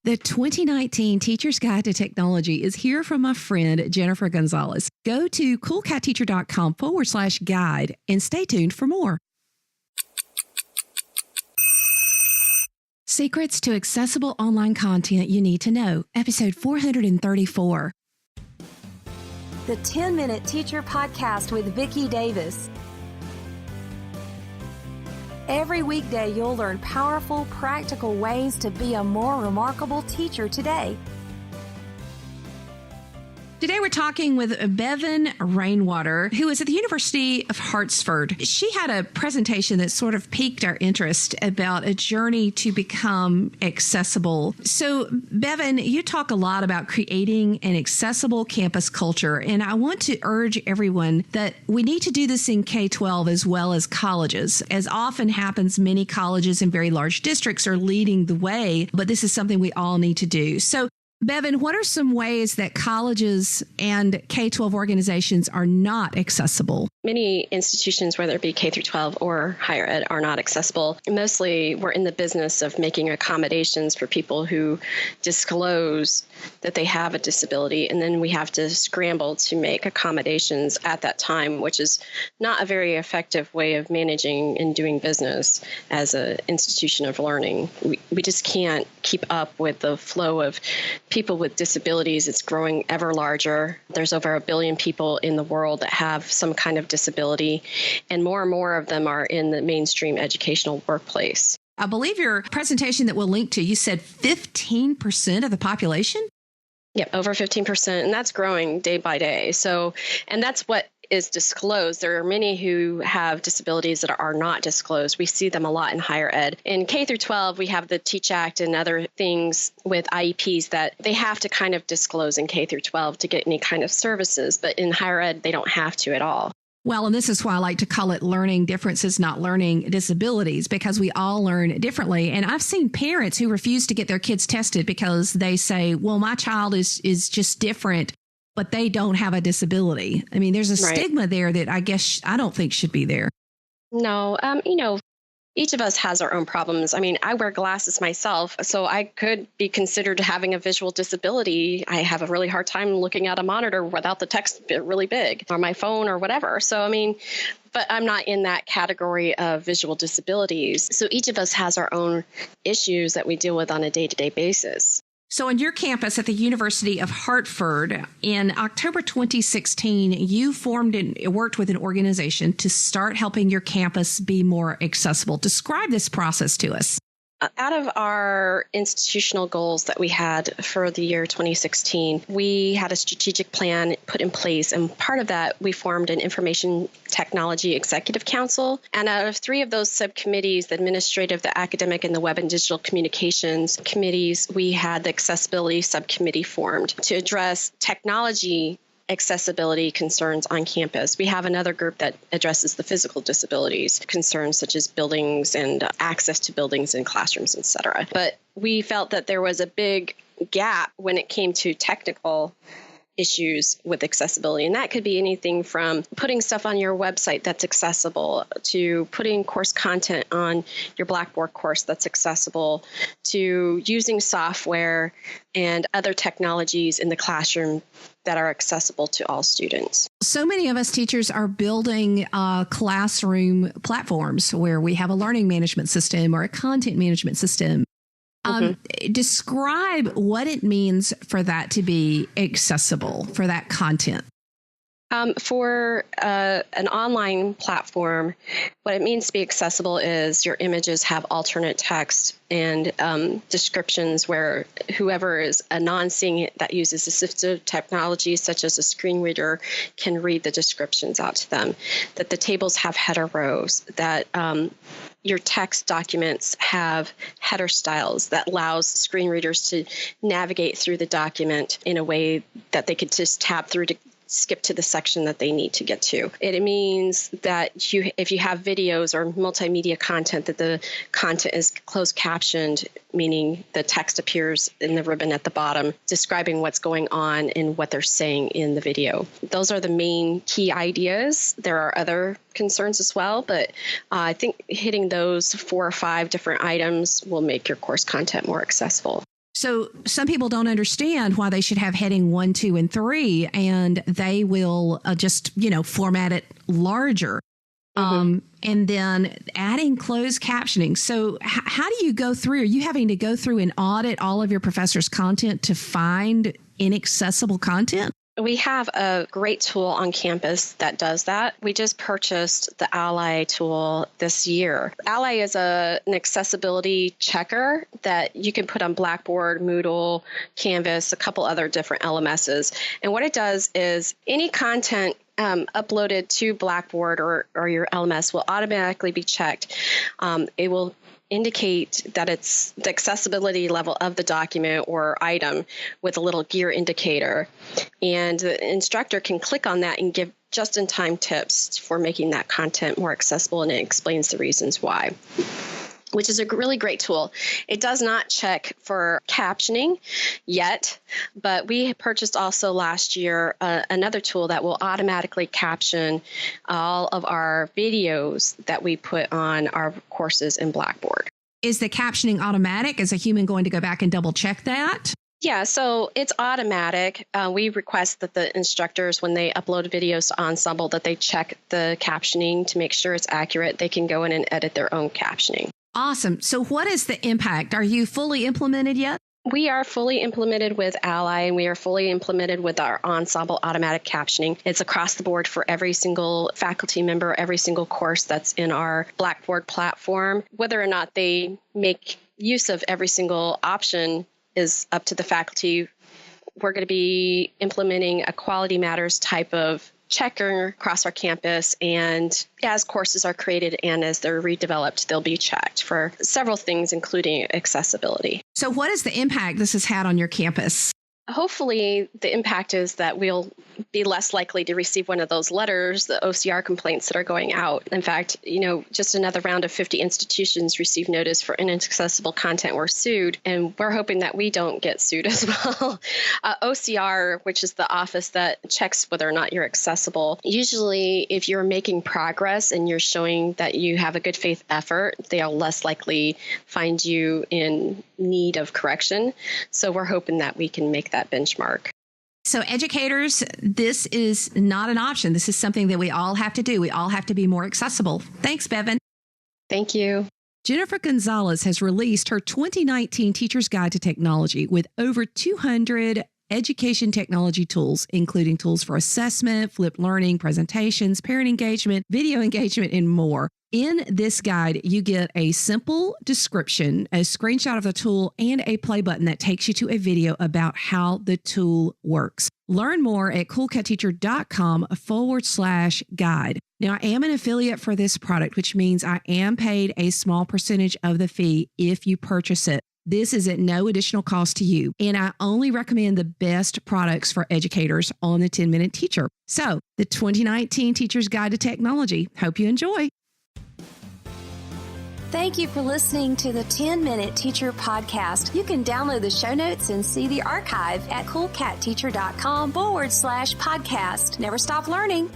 The 2019 Teacher's Guide to Technology is here from my friend, Jennifer Gonzalez. Go to coolcatteacher.com/guide and stay tuned for more. Secrets to Accessible Online Content You Need to Know, episode 434. The 10-Minute Teacher Podcast with Vicki Davis. Every weekday, you'll learn powerful, practical ways to be a more remarkable teacher today. Today we're talking with Bevan Rainwater, who is at the University of Hartford. She had a presentation that sort of piqued our interest about a journey to become accessible. So, Bevan, you talk a lot about creating an accessible campus culture, and I want to urge everyone that we need to do this in K-12 as well as colleges. As often happens, many colleges in very large districts are leading the way, but this is something we all need to do. So, Bevan, what are some ways that colleges and K-12 organizations are not accessible? Many institutions, whether it be K through 12 or higher ed, are not accessible. Mostly, we're in the business of making accommodations for people who disclose that they have a disability, and then we have to scramble to make accommodations at that time, which is not a very effective way of managing and doing business as an institution of learning. We just can't keep up with the flow of people with disabilities. It's growing ever larger. There's over 1 billion people in the world that have some kind of disability, and more of them are in the mainstream educational workplace. I believe your presentation that we'll link to, you said 15% of the population? Yep, over 15%, and that's growing day by day. So, and that's what is disclosed. There are many who have disabilities that are not disclosed. We see them a lot in higher ed. In K through 12, we have the Teach Act and other things with IEPs that they have to kind of disclose in K through 12 to get any kind of services, but in higher ed, they don't have to at all. Well, and this is why I like to call it learning differences, not learning disabilities, because we all learn differently. And I've seen parents who refuse to get their kids tested because they say, well, my child is just different, but they don't have a disability. I mean, there's a stigma there that I guess I don't think should be there. No, each of us has our own problems. I mean, I wear glasses myself, so I could be considered having a visual disability. I have a really hard time looking at a monitor without the text really big, or my phone or whatever. So, I mean, but I'm not in that category of visual disabilities. So each of us has our own issues that we deal with on a day-to-day basis. So on your campus at the University of Hartford, in October 2016, you formed and worked with an organization to start helping your campus be more accessible. Describe this process to us. Out of our institutional goals that we had for the year 2016, we had a strategic plan put in place. And part of that, we formed an Information Technology Executive Council. And out of 3 of those subcommittees, the administrative, the academic, and the web and digital communications committees, we had the accessibility subcommittee formed to address technology accessibility concerns on campus. We have another group that addresses the physical disabilities concerns, such as buildings and access to buildings and classrooms, et cetera. But we felt that there was a big gap when it came to technical issues with accessibility. And that could be anything from putting stuff on your website that's accessible, to putting course content on your Blackboard course that's accessible, to using software and other technologies in the classroom that are accessible to all students. So many of us teachers are building classroom platforms where we have a learning management system or a content management system. Describe what it means for that to be accessible, for that content. For an online platform, what it means to be accessible is your images have alternate text and descriptions where whoever is a non-seeing that uses assistive technology, such as a screen reader, can read the descriptions out to them, that the tables have header rows, that your text documents have header styles that allows screen readers to navigate through the document in a way that they could just tab through to skip to the section that they need to get to. It means that if you have videos or multimedia content, that the content is closed captioned, meaning the text appears in the ribbon at the bottom, describing what's going on and what they're saying in the video. Those are the main key ideas. There are other concerns as well, but I think hitting those 4 or 5 different items will make your course content more accessible. So some people don't understand why they should have heading 1, 2, and 3, and they will just, format it larger. And then adding closed captioning. So how do you go through? Are you having to go through and audit all of your professors' content to find inaccessible content? We have a great tool on campus that does that. We just purchased the Ally tool this year. Ally is an accessibility checker that you can put on Blackboard, Moodle, Canvas, a couple other different LMSs. And what it does is any content uploaded to Blackboard or your LMS will automatically be checked. It will indicate that it's the accessibility level of the document or item with a little gear indicator. And the instructor can click on that and give just-in-time tips for making that content more accessible, and it explains the reasons why, which is a really great tool. It does not check for captioning yet, but we purchased also last year another tool that will automatically caption all of our videos that we put on our courses in Blackboard. Is the captioning automatic? Is a human going to go back and double check that? Yeah, so it's automatic. We request that the instructors, when they upload videos to Ensemble, that they check the captioning to make sure it's accurate. They can go in and edit their own captioning. Awesome. So what is the impact? Are you fully implemented yet? We are fully implemented with Ally, and we are fully implemented with our Ensemble automatic captioning. It's across the board for every single faculty member, every single course that's in our Blackboard platform. Whether or not they make use of every single option is up to the faculty. We're going to be implementing a Quality Matters type of checker across our campus, and as courses are created and as they're redeveloped, they'll be checked for several things, including accessibility. So what is the impact this has had on your campus? Hopefully, the impact is that we'll be less likely to receive one of those letters, the OCR complaints that are going out. In fact, just another round of 50 institutions received notice for inaccessible content were sued, and we're hoping that we don't get sued as well. OCR, which is the office that checks whether or not you're accessible, usually if you're making progress and you're showing that you have a good faith effort, they'll less likely find you in need of correction. So we're hoping that we can make that benchmark. So educators, this is not an option. This is something that we all have to do. We all have to be more accessible. Thanks, Bevan. Thank you. Jennifer Gonzalez has released her 2019 Teacher's Guide to Technology with over 200 education technology tools, including tools for assessment, flipped learning, presentations, parent engagement, video engagement, and more. In this guide, you get a simple description, a screenshot of the tool, and a play button that takes you to a video about how the tool works. Learn more at coolcatteacher.com/guide. Now, I am an affiliate for this product, which means I am paid a small percentage of the fee if you purchase it. This is at no additional cost to you, and I only recommend the best products for educators on the 10-Minute Teacher. So, the 2019 Teacher's Guide to Technology. Hope you enjoy. Thank you for listening to the 10-Minute Teacher podcast. You can download the show notes and see the archive at coolcatteacher.com/podcast. Never stop learning.